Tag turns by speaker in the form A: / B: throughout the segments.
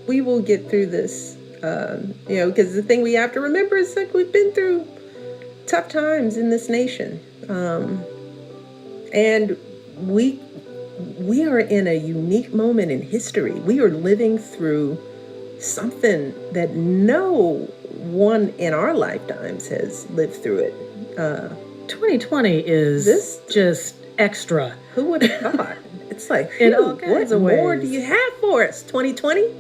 A: We will get through this, because the thing we have to remember is that we've been through tough times in this nation, and we we are in a unique moment in history. We are living through something that no one in our lifetimes has lived through it.
B: 2020 is
A: This
B: just extra
A: Who would have thought? It's like,
B: in all
A: what
B: kinds of
A: more
B: ways.
A: do you have for us, 2020?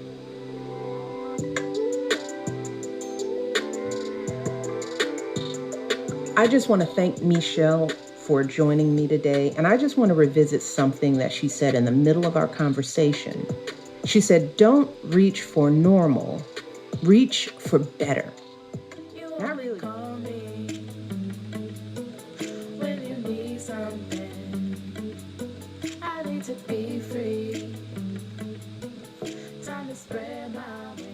A: I just want to thank Michelle for joining me today. And I just want to revisit something that she said in the middle of our conversation. She said, don't reach for normal, reach for better. Not really.
C: Call me when you need something. I need to be free. Time to spread my wings.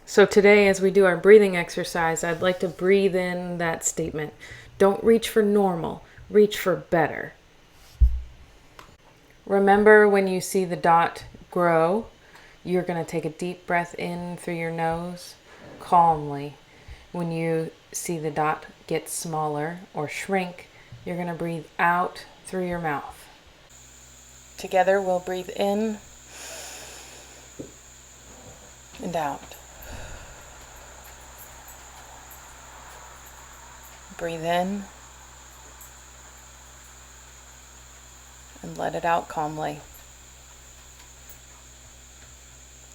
D: So today, as we do our breathing exercise, I'd like to breathe in that statement. Don't reach for normal, reach for better. Remember, when you see the dot grow, you're going to take a deep breath in through your nose, calmly. When you see the dot get smaller or shrink, you're going to breathe out through your mouth. Together, we'll breathe in and out. Breathe in and let it out calmly.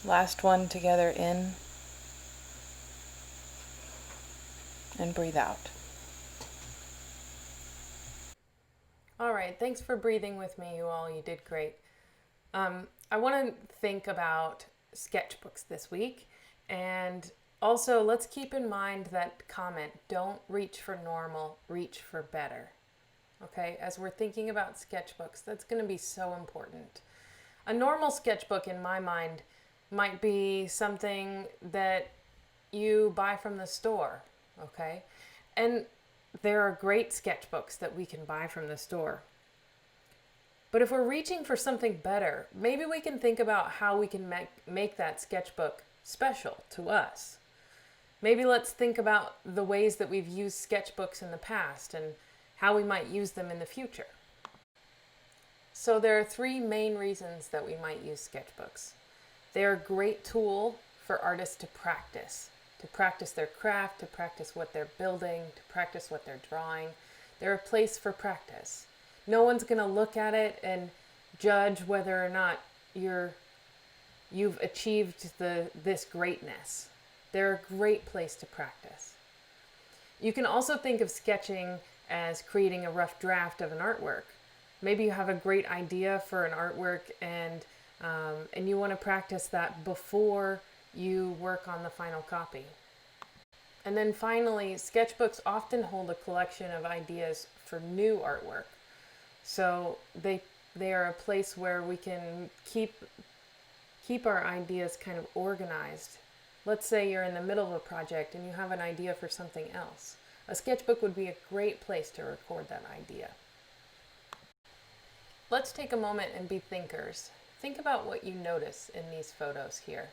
D: Last one together, in and breathe out. All right, thanks for breathing with me, you all. You did great. I want to think about sketchbooks this week, and also let's keep in mind that comment, don't reach for normal, reach for better. Okay, as we're thinking about sketchbooks, that's going to be so important. A normal sketchbook, in my mind, might be something that you buy from the store, okay? And there are great sketchbooks that we can buy from the store. But if we're reaching for something better, maybe we can think about how we can make that sketchbook special to us. Maybe let's think about the ways that we've used sketchbooks in the past and how we might use them in the future. So there are three main reasons that we might use sketchbooks. They're a great tool for artists to practice their craft, to practice what they're building, to practice what they're drawing. They're a place for practice. No one's going to look at it and judge whether or not you've achieved this greatness. They're a great place to practice. You can also think of sketching as creating a rough draft of an artwork. Maybe you have a great idea for an artwork and you want to practice that before you work on the final copy. And then finally, sketchbooks often hold a collection of ideas for new artwork. So they are a place where we can keep our ideas kind of organized. Let's say you're in the middle of a project and you have an idea for something else. A sketchbook would be a great place to record that idea. Let's take a moment and be thinkers. Think about what you notice in these photos here.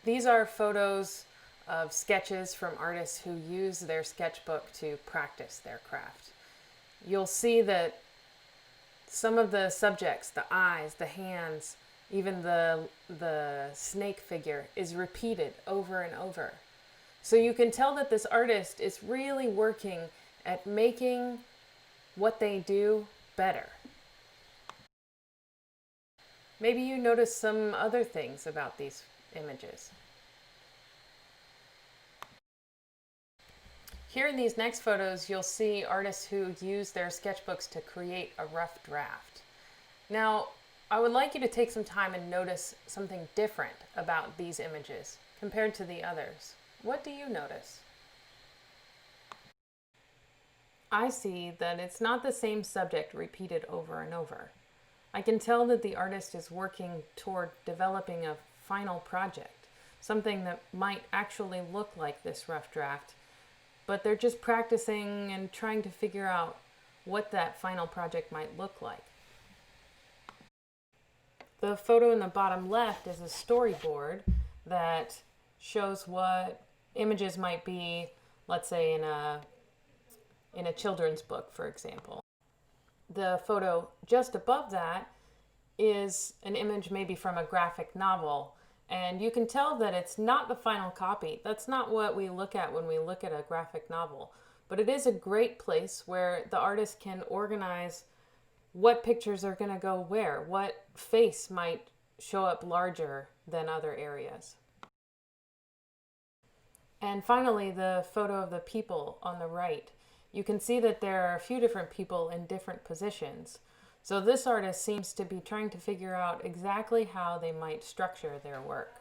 D: These are photos of sketches from artists who use their sketchbook to practice their craft. You'll see that some of the subjects, the eyes, the hands, even the snake figure is repeated over and over. So you can tell that this artist is really working at making what they do better. Maybe you notice some other things about these images. Here in these next photos, you'll see artists who use their sketchbooks to create a rough draft. Now, I would like you to take some time and notice something different about these images compared to the others. What do you notice? I see that it's not the same subject repeated over and over. I can tell that the artist is working toward developing a final project, something that might actually look like this rough draft, but they're just practicing and trying to figure out what that final project might look like. The photo in the bottom left is a storyboard that shows what images might be, let's say in a children's book, for example. The photo just above that is an image maybe from a graphic novel, and you can tell that it's not the final copy. That's not what we look at when we look at a graphic novel, but it is a great place where the artist can organize what pictures are going to go where, what face might show up larger than other areas. And finally, the photo of the people on the right. You can see that there are a few different people in different positions. So this artist seems to be trying to figure out exactly how they might structure their work.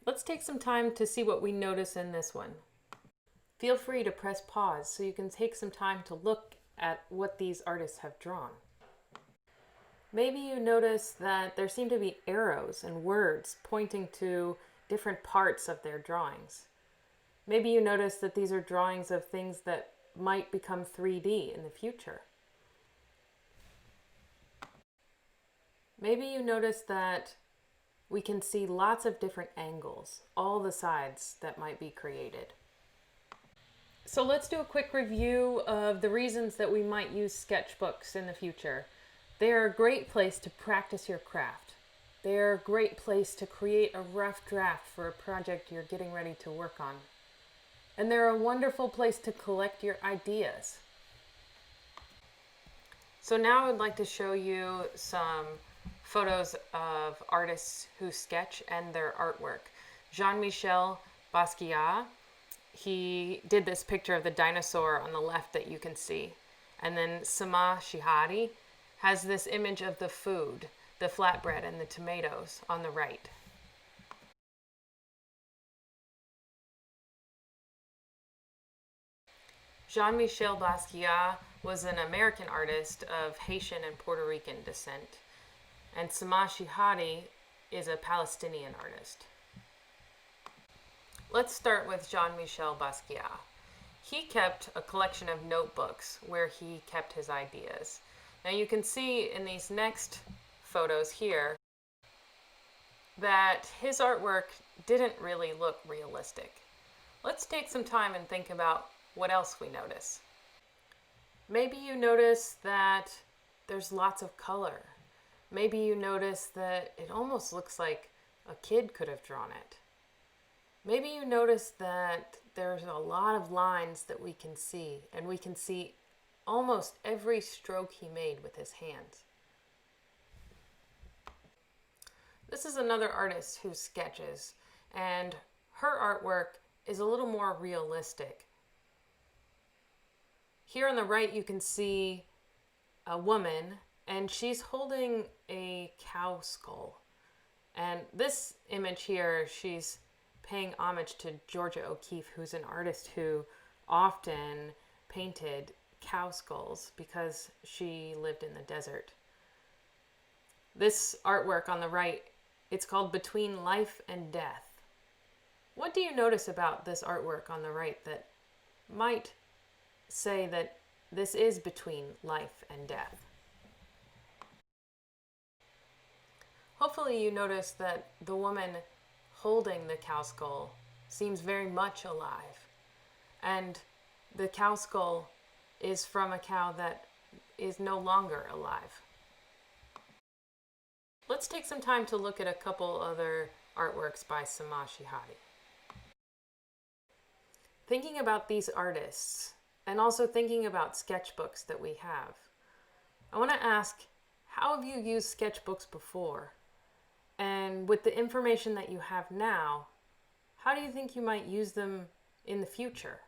D: Let's take some time to see what we notice in this one. Feel free to press pause so you can take some time to look at what these artists have drawn. Maybe you notice that there seem to be arrows and words pointing to different parts of their drawings. Maybe you notice that these are drawings of things that might become 3D in the future. Maybe you notice that we can see lots of different angles, all the sides that might be created. So let's do a quick review of the reasons that we might use sketchbooks in the future. They are a great place to practice your craft. They are a great place to create a rough draft for a project you're getting ready to work on. And they're a wonderful place to collect your ideas. So now I'd like to show you some photos of artists who sketch and their artwork. Jean-Michel Basquiat, he did this picture of the dinosaur on the left that you can see. And then Sama Shihadi has this image of the food, the flatbread and the tomatoes on the right. Jean-Michel Basquiat was an American artist of Haitian and Puerto Rican descent, and Sama Shihadi is a Palestinian artist. Let's start with Jean-Michel Basquiat. He kept a collection of notebooks where he kept his ideas. Now you can see in these next photos here that his artwork didn't really look realistic. Let's take some time and think about what else we notice. Maybe you notice that there's lots of color. Maybe you notice that it almost looks like a kid could have drawn it. Maybe you notice that there's a lot of lines that we can see, and we can see almost every stroke he made with his hands. This is another artist who sketches, and her artwork is a little more realistic. Here on the right you can see a woman, and she's holding a cow skull. And this image here, she's paying homage to Georgia O'Keeffe, who's an artist who often painted cow skulls because she lived in the desert. This artwork on the right, it's called Between Life and Death. What do you notice about this artwork on the right that might say that this is between life and death? Hopefully you notice that the woman holding the cow skull seems very much alive. And the cow skull is from a cow that is no longer alive. Let's take some time to look at a couple other artworks by Sama Shihadi. Thinking about these artists, and also thinking about sketchbooks that we have, I want to ask, how have you used sketchbooks before? And with the information that you have now, how do you think you might use them in the future?